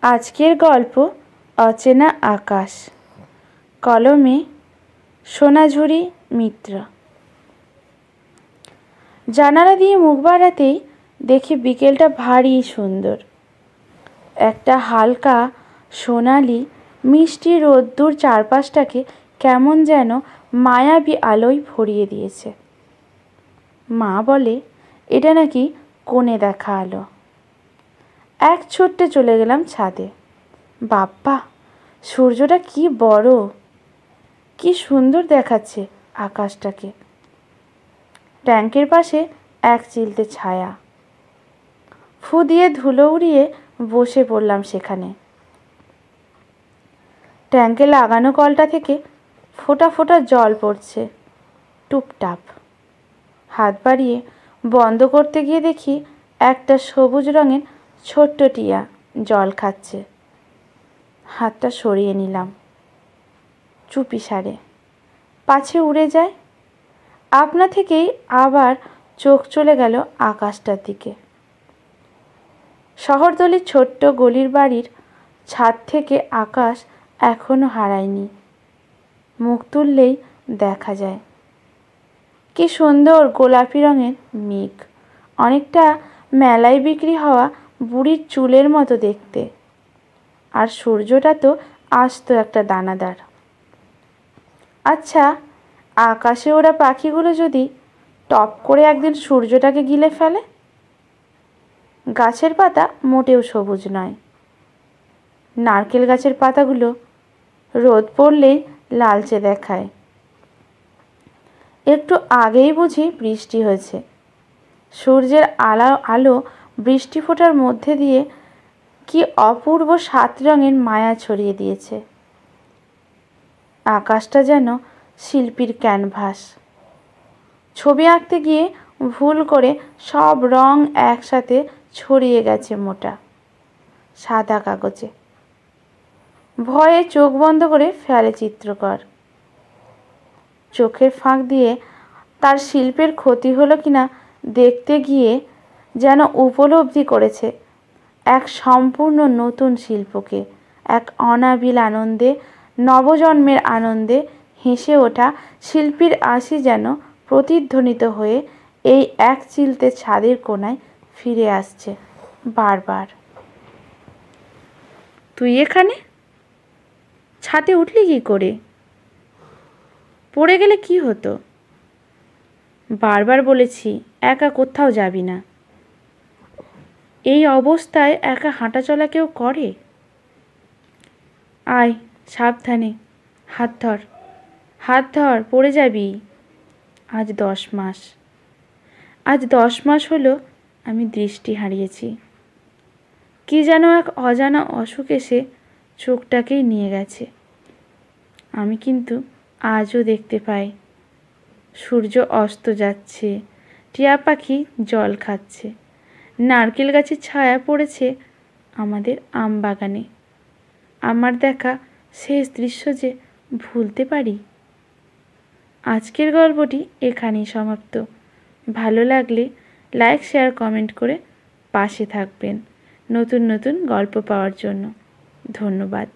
আজকের গল্প অচেনা আকাশ। কলমে সোনাঝুরি মিত্র। জানালা দিয়ে মুখ বাড়াতেই দেখি বিকেলটা ভারী সুন্দর। একটা হালকা সোনালি মিষ্টি রোদ্দুর চারপাশটাকে কেমন যেন মায়াবী আলোয় ভরিয়ে দিয়েছে। মা বলে এটা নাকি কোণে দেখা আলো। এক ছুট্টে চলে গেলাম ছাদে। বাপ্পা, সূর্যটা কি বড়, কি সুন্দর দেখাচ্ছে আকাশটাকে। ট্যাঙ্কের পাশে এক চিলতে ছায়া। ফু দিয়ে ধুলো উড়িয়ে বসে পড়লাম সেখানে। ট্যাঙ্কে লাগানো কলটা থেকে ফোঁটা ফোঁটা জল পড়ছে টুপটাপ। হাত বাড়িয়ে বন্ধ করতে গিয়ে দেখি একটা সবুজ রঙের ছোট্ট টিয়া জল খাচ্ছে। হাতটা সরিয়ে নিলাম চুপি সারে, পাছে উড়ে যায়। আপনা থেকেই আবার চোখ চলে গেল আকাশটার দিকে। শহরতলির ছোট্ট গলির বাড়ির ছাদ থেকে আকাশ এখনো হারায়নি। মুখ তুললেই দেখা যায় কি সুন্দর গোলাপি রঙের মেঘ, অনেকটা মেলায় বিক্রি হওয়া বুড়ির চুলের মতো দেখতে। আর সূর্যটা তো আস্ত একটা দানাদার। আচ্ছা, আকাশে ওরা পাখিগুলো যদি টপ করে একদিন সূর্যটাকে গিলে ফেলে? গাছের পাতা মোটেও সবুজ নয়। নারকেল গাছের পাতাগুলো রোদ পড়লেই লালচে দেখায়। একটু আগেই বুঝি বৃষ্টি হয়েছে। সূর্যের আলো বৃষ্টি ফোঁটার মধ্যে দিয়ে কি অপূর্ব 7 রঙের মায়া ছড়িয়ে দিয়েছে। আকাশটা যেন শিল্পীর ক্যানভাস। ছবি আঁকতে গিয়ে ভুল করে সব রং একসাথে ছড়িয়ে গেছে মোটা সাদা কাগজে। ভয়ে চোখ বন্ধ করে ফেলে চিত্রকর। চোখের ফাঁক দিয়ে তার শিল্পের ক্ষতি হলো কিনা দেখতে গিয়ে যেন উপলব্ধি করেছে এক সম্পূর্ণ নতুন শিল্পকে। এক অনাবিল আনন্দে, নবজন্মের আনন্দে হেসে ওঠা শিল্পীর হাসি যেন প্রতিধ্বনিত হয়ে এই এক চিলতে ছাদের কোণায় ফিরে আসছে বারবার। তুই এখানে? ছাদে উঠলি কি করে? পড়ে গেলে কি হতো? বারবার বলেছি একা কোথাও যাবি না। এই অবস্থায় একা হাঁটাচলা কেউ করে? আয়, সাবধানে, হাত ধর, হাত ধর, পড়ে যাবি। আজ 10 মাস, আজ 10 মাস হলো আমি দৃষ্টি হারিয়েছি। কি যেন এক অজানা অসুখ এসে চোখটাকেই নিয়ে গেছে। আমি কিন্তু আজও দেখতে পাই সূর্য অস্ত যাচ্ছে, টিয়া পাখি জল খাচ্ছে, নারকেল গাছের ছায়া পড়েছে আমাদের আম বাগানে। আমার দেখা শেষ দৃশ্য যে ভুলতে পারি? আজকের গল্পটি এখানেই সমাপ্ত। ভালো লাগলে লাইক, শেয়ার, কমেন্ট করে পাশে থাকবেন নতুন নতুন গল্প পাওয়ার জন্য। ধন্যবাদ।